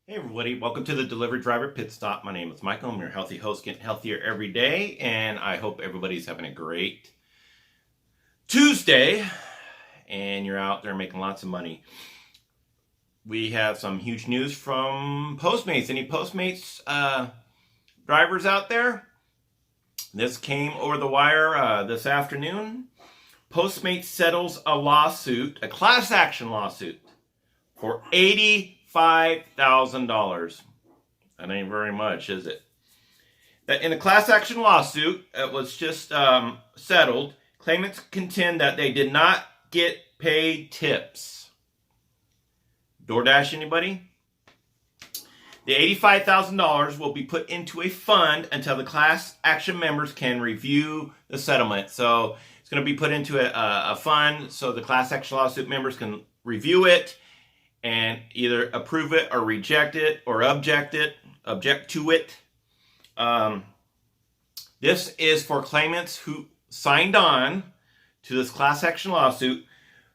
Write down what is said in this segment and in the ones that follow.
Hey everybody, welcome to the Delivery Driver Pit Stop. My name is Michael. I'm your healthy host, getting healthier every day, and I hope everybody's having a great Tuesday and you're out there making lots of money. We have some huge news from Postmates. Any Postmates drivers out there? This came over the wire this afternoon. Postmates settles a lawsuit, a class action lawsuit, for $85,000. That ain't very much, is it? In a class action lawsuit, it was just settled. Claimants contend that they did not get paid tips. DoorDash, anybody? The $85,000 will be put into a fund until the class action members can review the settlement. So it's going to be put into a fund so the class action lawsuit members can review it and either approve it or reject it or object to it. This is for claimants who signed on to this class action lawsuit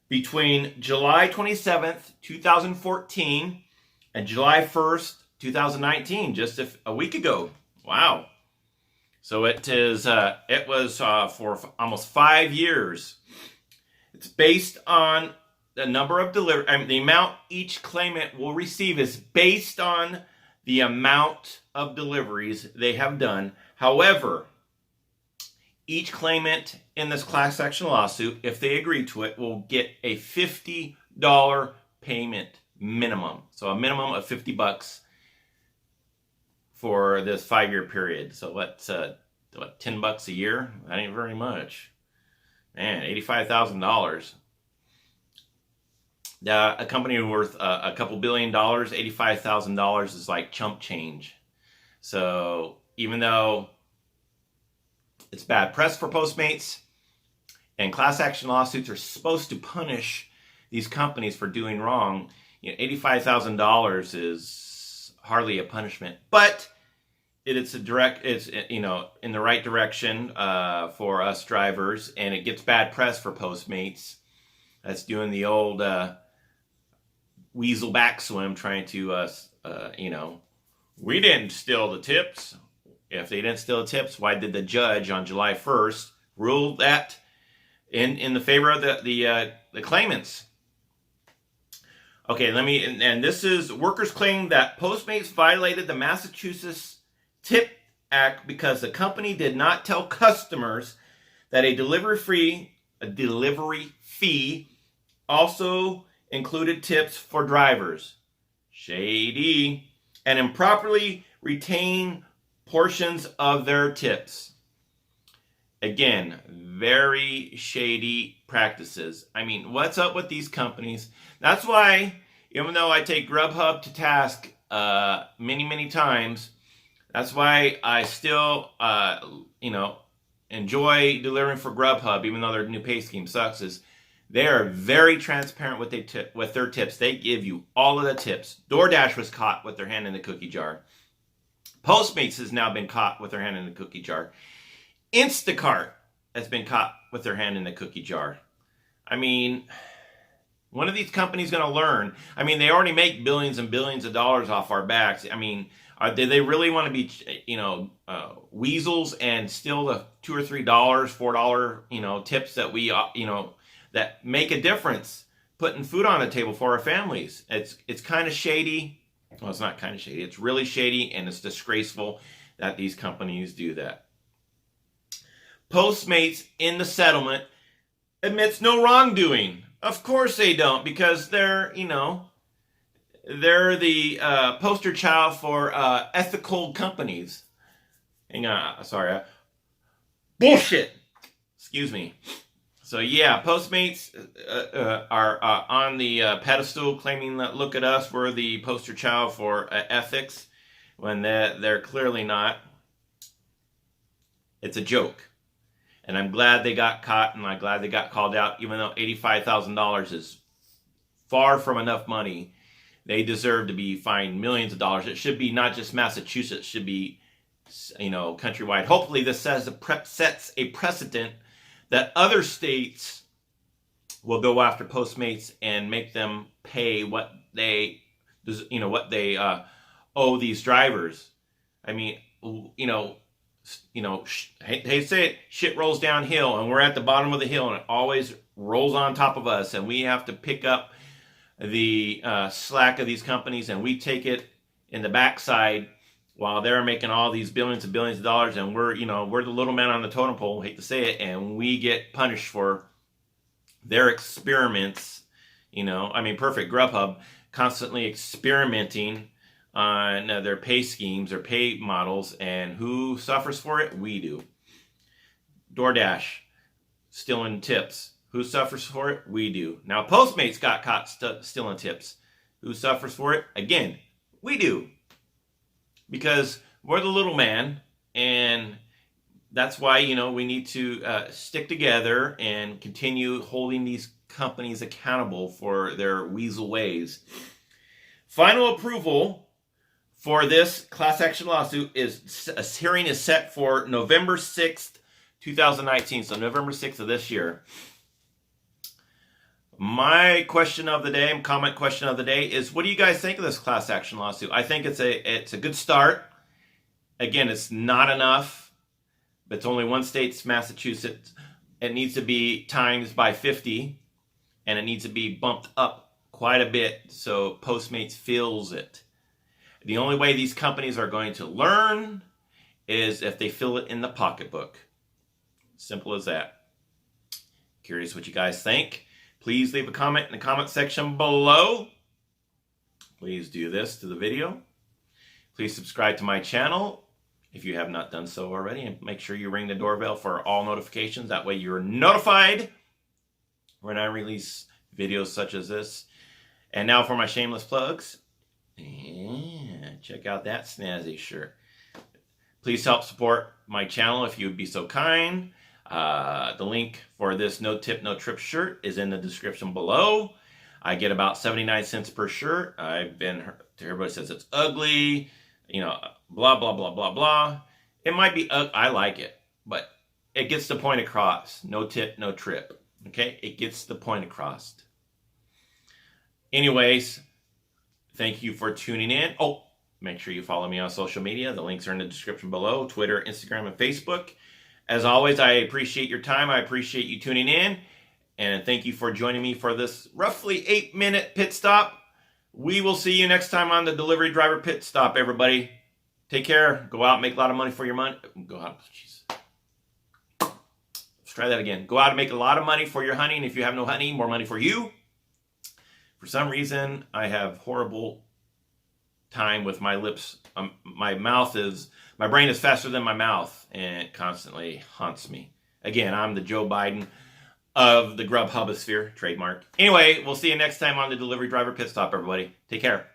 between July 27th, 2014 and July 1st, 2019, just a week ago. Wow. So it was for almost 5 years. It's based on the number of the amount each claimant will receive is based on the amount of deliveries they have done. However, each claimant in this class action lawsuit, if they agree to it, will get a $50 payment minimum. So a minimum of $50 for this 5-year period. So what's $10 a year? That ain't very much. Man, $85,000. A company worth a couple $1 billion, $85,000 is like chump change. So even though it's bad press for Postmates, and class action lawsuits are supposed to punish these companies for doing wrong, $85,000 is hardly a punishment, but it's in the right direction for us drivers, and it gets bad press for Postmates. That's doing the old weasel backswim, trying to we didn't steal the tips. If they didn't steal the tips, why did the judge on July 1st rule that in the favor of the claimants? Okay, and this is workers claim that Postmates violated the Massachusetts Tip Act because the company did not tell customers that a delivery fee also included tips for drivers. Shady. And improperly retain portions of their tips. Again, very shady practices. I mean, what's up with these companies? That's why, even though I take Grubhub to task many times, that's why I still, enjoy delivering for Grubhub, even though their new pay scheme sucks, is they are very transparent with their tips. They give you all of the tips. DoorDash was caught with their hand in the cookie jar. Postmates has now been caught with their hand in the cookie jar. Instacart has been caught with their hand in the cookie jar. I mean, one of these companies going to learn. I mean, they already make billions and billions of dollars off our backs. I mean, do they really want to be, weasels and steal the $2 or $3, $4, tips that we, that make a difference, putting food on the table for our families? It's kind of shady. Well, it's not kind of shady. It's really shady, and it's disgraceful that these companies do that. Postmates in the settlement admits no wrongdoing. Of course they don't, because they're the poster child for ethical companies. Hang on, sorry. Bullshit. Excuse me. So yeah, Postmates are on the pedestal, claiming that, look at us, we're the poster child for ethics, when they're clearly not. It's a joke. And I'm glad they got caught, and I'm glad they got called out, even though $85,000 is far from enough money. They deserve to be fined millions of dollars. It should be not just Massachusetts, it should be, countrywide. Hopefully this sets a precedent that other states will go after Postmates and make them pay what they owe these drivers. I mean, hate to say it, shit rolls downhill, and we're at the bottom of the hill, and it always rolls on top of us, and we have to pick up the slack of these companies, and we take it in the backside while they're making all these billions and billions of dollars, and we're the little man on the totem pole, hate to say it, and we get punished for their experiments. Perfect Grubhub constantly experimenting on their pay schemes or pay models, and who suffers for it? We do. DoorDash stealing tips. Who suffers for it? We do. Now Postmates got caught stealing tips. Who suffers for it? Again, we do. Because we're the little man, and that's why we need to stick together and continue holding these companies accountable for their weasel ways. Final approval for this class action lawsuit a hearing is set for November 6th, 2019. So November 6th of this year. My question of the day, comment question of the day is, what do you guys think of this class action lawsuit? I think it's a good start. Again, it's not enough. It's only one state, it's Massachusetts. It needs to be times by 50, and it needs to be bumped up quite a bit so Postmates feels it. The only way these companies are going to learn is if they fill it in the pocketbook. Simple as that. Curious what you guys think. Please leave a comment in the comment section below. Please do this to the video. Please subscribe to my channel if you have not done so already, and make sure you ring the doorbell for all notifications. That way you're notified when I release videos such as this. And now for my shameless plugs. And check out that snazzy shirt. Please help support my channel if you would be so kind. The link for this no tip, no trip shirt is in the description below. I get about 79 cents per shirt. Everybody says it's ugly, blah, blah, blah, blah, blah. It might be, I like it, but it gets the point across. No tip, no trip. Okay? It gets the point across. Anyways, thank you for tuning in. Oh, make sure you follow me on social media. The links are in the description below. Twitter, Instagram, and Facebook. As always, I appreciate your time. I appreciate you tuning in. And thank you for joining me for this roughly 8-minute pit stop. We will see you next time on the Delivery Driver Pit Stop, everybody. Take care. Go out and make a lot of money for your money. Go out. Jeez. Let's try that again. Go out and make a lot of money for your honey. And if you have no honey, more money for you. For some reason, I have horrible time with my lips. My brain is faster than my mouth, and it constantly haunts me. Again, I'm the Joe Biden of the Grubhubosphere, trademark. Anyway, we'll see you next time on the Delivery Driver Pit Stop, everybody. Take care.